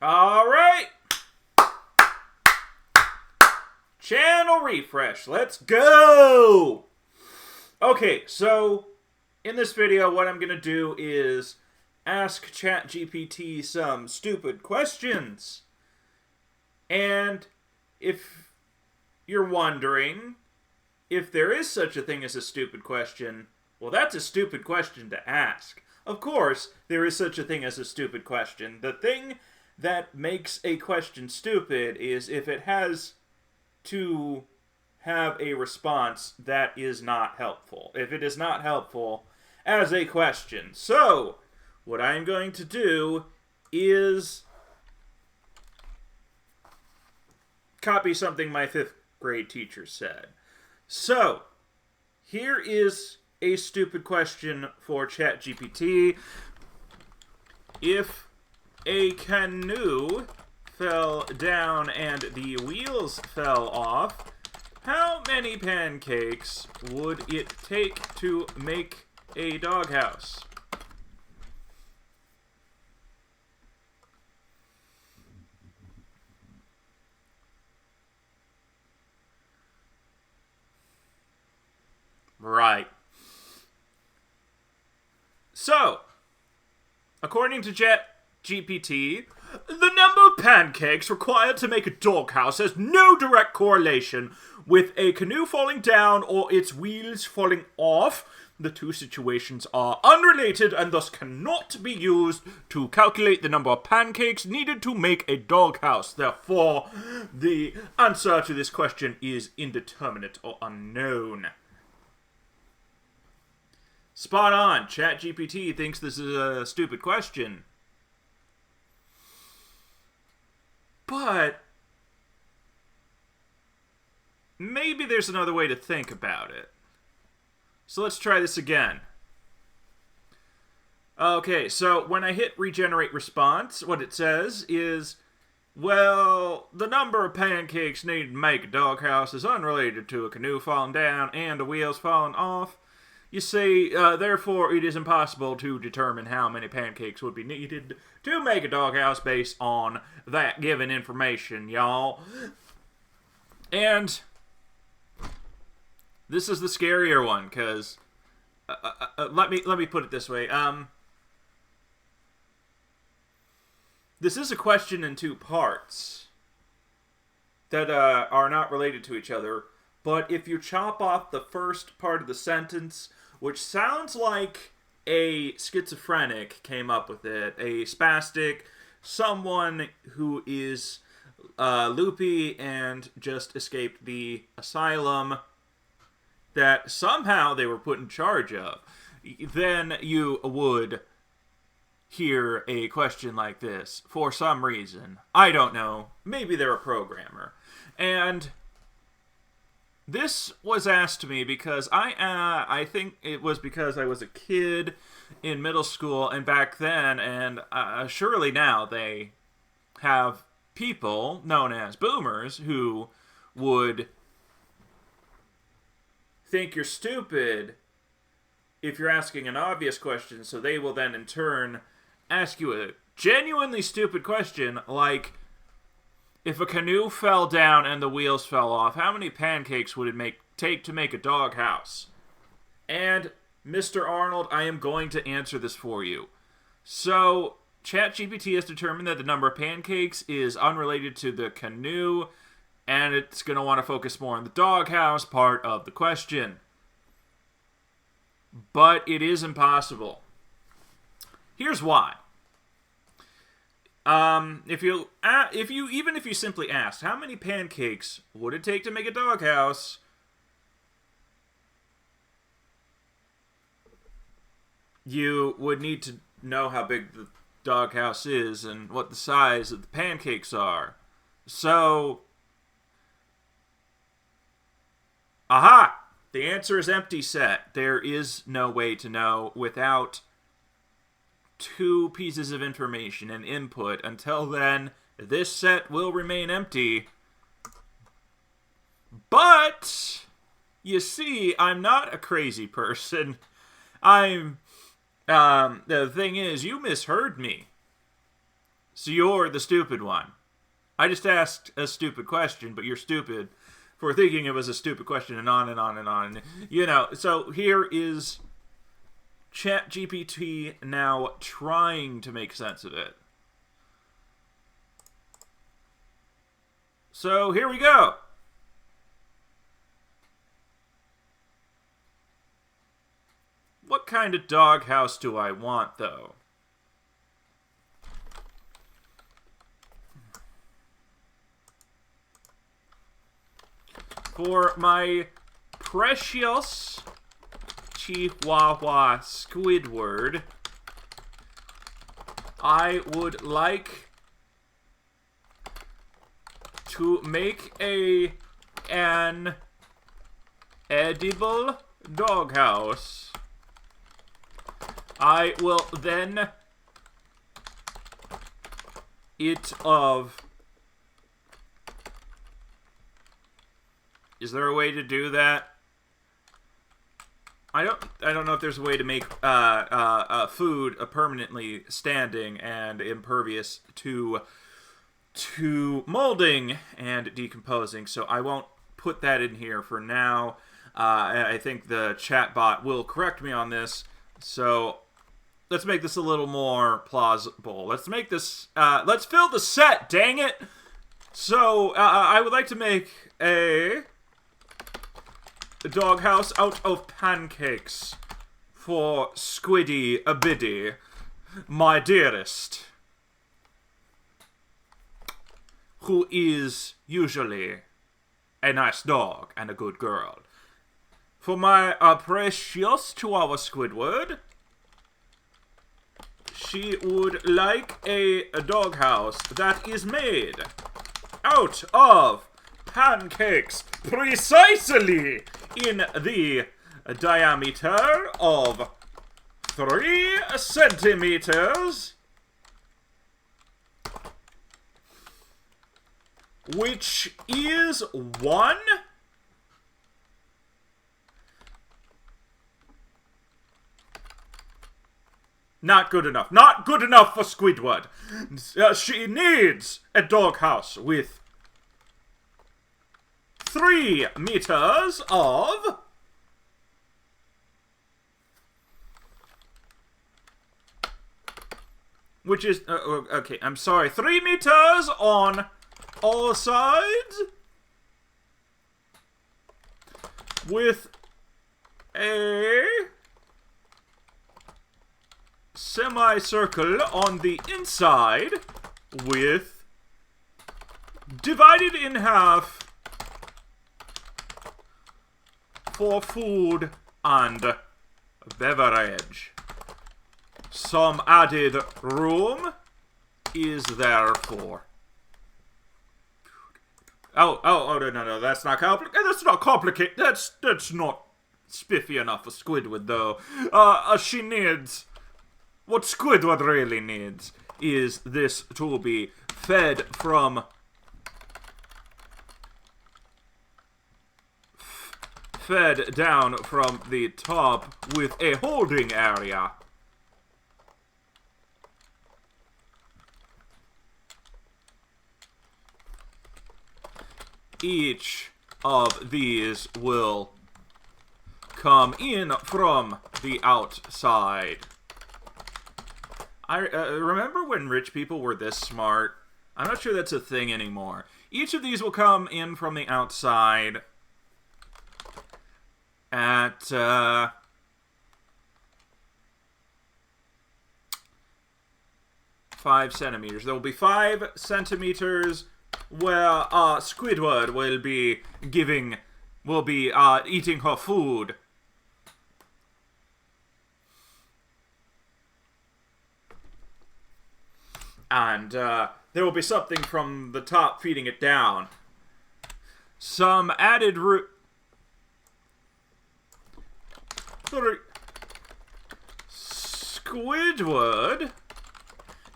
All right. Channel refresh. Let's go. Okay, so in this video, what I'm going to do is ask ChatGPT some stupid questions. And if you're wondering if there is such a thing as a stupid question, well, that's a stupid question to ask. Of course, there is such a thing as a stupid question. The thing that makes a question stupid is if it has to have a response that is not helpful. If it is not helpful as a question. So, what I'm going to do is copy something my 5th grade teacher said. So, here is a stupid question for ChatGPT. If a canoe fell down and the wheels fell off, how many pancakes would it take to make a doghouse? Right. So, according to ChatGPT, the number of pancakes required to make a doghouse has no direct correlation with a canoe falling down or its wheels falling off. The two situations are unrelated and thus cannot be used to calculate the number of pancakes needed to make a doghouse. Therefore, the answer to this question is indeterminate or unknown. Spot on. ChatGPT thinks this is a stupid question. But maybe there's another way to think about it. So let's try this again. Okay, so when I hit regenerate response, what it says is, well, the number of pancakes needed to make a doghouse is unrelated to a canoe falling down and the wheels falling off. You see, therefore, it is impossible to determine how many pancakes would be needed to make a doghouse based on that given information, y'all. And this is the scarier one, because let me put it this way. This is a question in 2 parts that are not related to each other. But if you chop off the first part of the sentence, which sounds like a schizophrenic came up with it, a spastic, someone who is loopy and just escaped the asylum that somehow they were put in charge of, then you would hear a question like this for some reason. I don't know. Maybe they're a programmer. And this was asked to me because I think it was because I was a kid in middle school and back then, and surely now they have people known as boomers who would think you're stupid if you're asking an obvious question, so they will then in turn ask you a genuinely stupid question like, if a canoe fell down and the wheels fell off, how many pancakes would it take to make a doghouse? And, Mr. Arnold, I am going to answer this for you. So, ChatGPT has determined that the number of pancakes is unrelated to the canoe, and it's going to want to focus more on the doghouse part of the question. But it is impossible. Here's why. If you simply asked, how many pancakes would it take to make a doghouse? You would need to know how big the doghouse is and what the size of the pancakes are. So, aha! The answer is empty set. There is no way to know without 2 pieces of information and input. Until then, this set will remain empty. But, you see, I'm not a crazy person. The thing is, you misheard me. So you're the stupid one. I just asked a stupid question, but you're stupid for thinking it was a stupid question, and on and on and on. You know, so here is ChatGPT now trying to make sense of it. So here we go. What kind of doghouse do I want, though? For my precious Chihuahua Squidward, I would like to make an edible doghouse. I will then it of... Is there a way to do that? I don't know if there's a way to make food permanently standing and impervious to molding and decomposing, so I won't put that in here for now. I think the chatbot will correct me on this, so let's make this a little more plausible. Let's make this, let's fill the set, dang it! So, I would like to make a doghouse out of pancakes for Squiddy a Biddy, my dearest, who is usually a nice dog and a good girl. For my precious Chihuahua Squidward, she would like a doghouse that is made out of pancakes, precisely in the diameter of 3 centimeters, which is 1 not good enough. Not good enough for Squidward. She needs a doghouse with 3 meters of which is okay, I'm sorry, 3 meters on all sides with a semicircle on the inside with divided in half for food and beverage. Some added room is therefore. Oh, no, that's not complicated. That's not complicated. That's not spiffy enough for Squidward, though. She needs... What Squidward really needs is this to be fed from... fed down from the top with a holding area. Each of these will come in from the outside. I remember when rich people were this smart. I'm not sure that's a thing anymore. Each of these will come in from the outside at 5 centimeters. There will be 5 centimeters where Squidward will be eating her food. And there will be something from the top feeding it down. Some added Squidward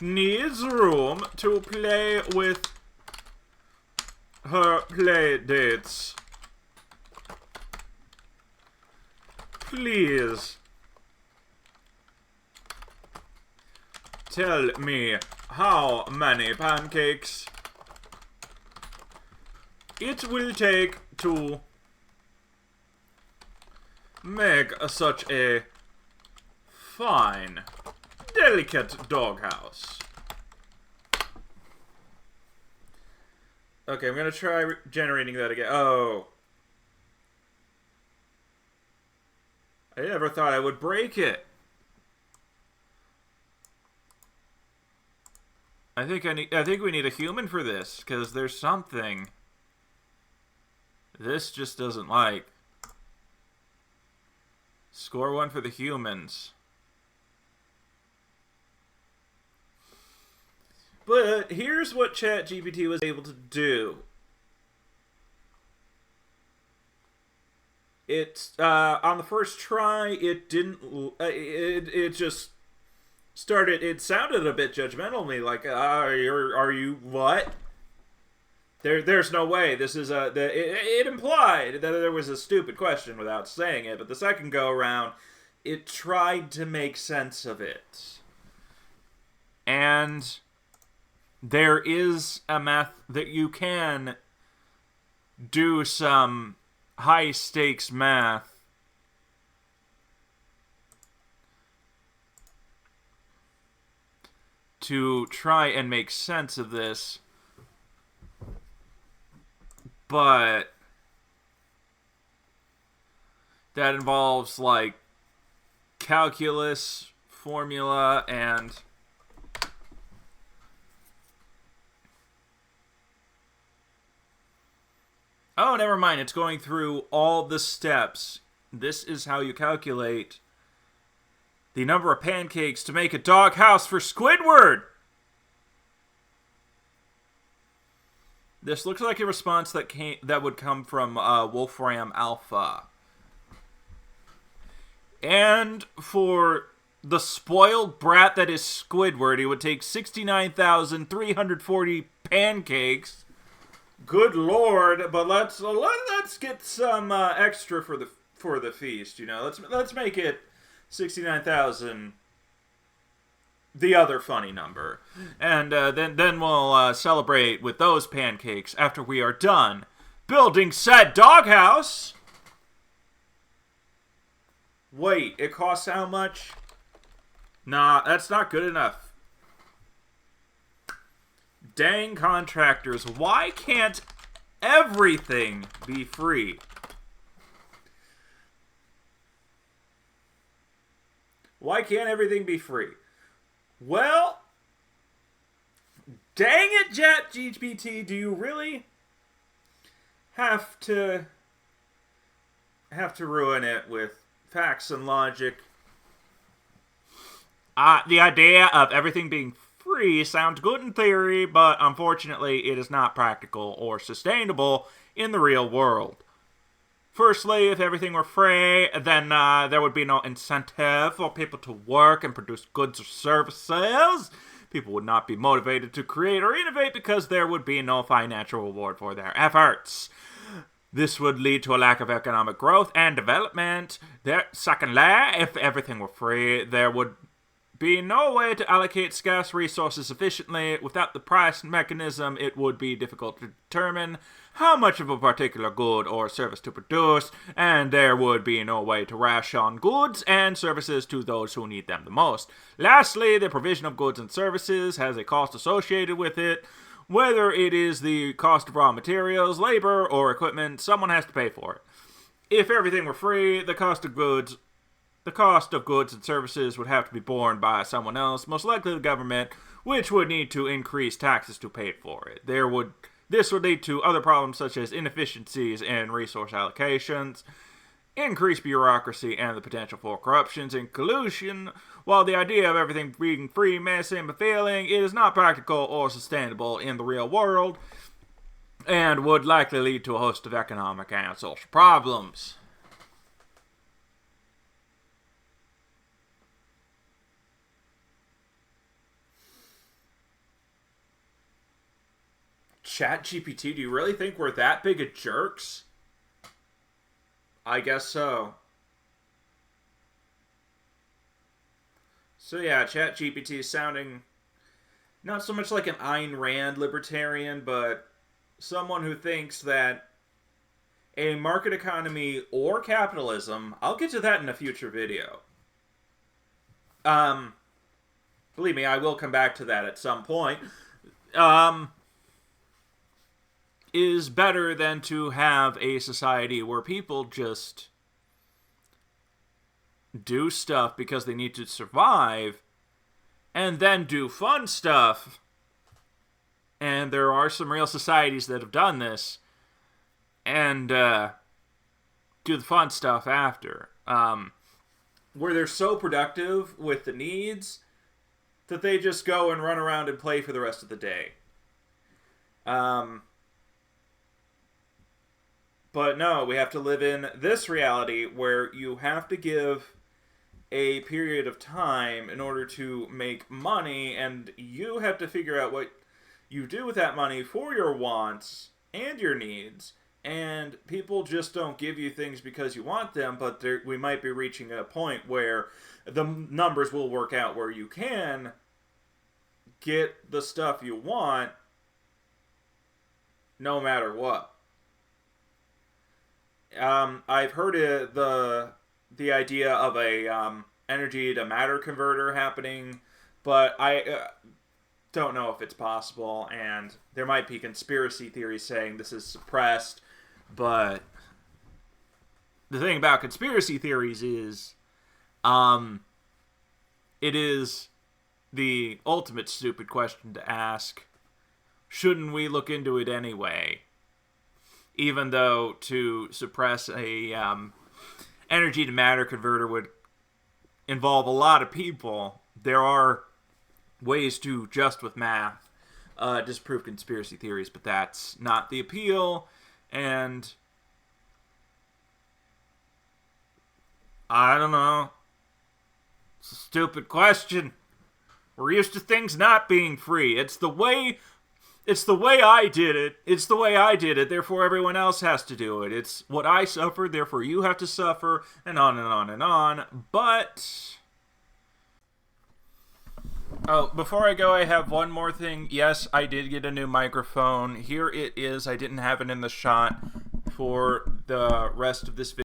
needs room to play with her play dates. Please tell me how many pancakes it will take to make such a fine, delicate doghouse. Okay, I'm gonna try generating that again. Oh. I never thought I would break it. I think we need a human for this, because there's something this just doesn't like. Score 1 for the humans. But here's what ChatGPT was able to do. It on the first try, it didn't. It just started. It sounded a bit judgmental to me, like, "Are you what?" There's no way. This is it implied that there was a stupid question without saying it. But the second go around, it tried to make sense of it, and there is a math that you can do some high stakes math to try and make sense of this, but that involves like calculus formula and oh, never mind. It's going through all the steps. This is how you calculate the number of pancakes to make a doghouse for Squidward. This looks like a response that would come from Wolfram Alpha. And for the spoiled brat that is Squidward, it would take 69,340 pancakes. Good lord! But let's get some extra for the feast. You know, let's make it 69,000. The other funny number, and then we'll celebrate with those pancakes after we are done building said doghouse. Wait, it costs how much? Nah, that's not good enough. Dang contractors, why can't everything be free? Why can't everything be free? Well, dang it, ChatGPT, do you really have to ruin it with facts and logic? The idea of everything being free sounds good in theory, but unfortunately it is not practical or sustainable in the real world. Firstly, if everything were free, then there would be no incentive for people to work and produce goods or services. People would not be motivated to create or innovate because there would be no financial reward for their efforts. This would lead to a lack of economic growth and development. Secondly, if everything were free, there would be no way to allocate scarce resources efficiently. Without the price mechanism, it would be difficult to determine how much of a particular good or service to produce, and there would be no way to ration goods and services to those who need them the most. Lastly, the provision of goods and services has a cost associated with it. Whether it is the cost of raw materials, labor, or equipment, someone has to pay for it. If everything were free, the cost of goods and services would have to be borne by someone else, most likely the government, which would need to increase taxes to pay for it. This would lead to other problems such as inefficiencies in resource allocations, increased bureaucracy, and the potential for corruptions and collusion. While the idea of everything being free may seem appealing, it is not practical or sustainable in the real world, and would likely lead to a host of economic and social problems. ChatGPT, do you really think we're that big of jerks? I guess so. So yeah, ChatGPT is sounding not so much like an Ayn Rand libertarian, but someone who thinks that a market economy or capitalism, I'll get to that in a future video. Believe me, I will come back to that at some point. Is better than to have a society where people just do stuff because they need to survive and then do fun stuff. And there are some real societies that have done this and do the fun stuff after. Where they're so productive with the needs that they just go and run around and play for the rest of the day. But no, we have to live in this reality where you have to give a period of time in order to make money, and you have to figure out what you do with that money for your wants and your needs. And people just don't give you things because you want them, but we might be reaching a point where the numbers will work out where you can get the stuff you want no matter what. I've heard the idea of a energy to matter converter happening, but I don't know if it's possible, and there might be conspiracy theories saying this is suppressed, but the thing about conspiracy theories is it is the ultimate stupid question to ask. Shouldn't we look into it anyway? Even though to suppress a energy to matter converter would involve a lot of people, there are ways to, just with math, disprove conspiracy theories, but that's not the appeal, and I don't know. It's a stupid question. We're used to things not being free. It's the way I did it. It's the way I did it. Therefore, everyone else has to do it. It's what I suffered. Therefore, you have to suffer, and on and on and on. But oh, before I go, I have one more thing. Yes, I did get a new microphone. Here it is. I didn't have it in the shot for the rest of this video.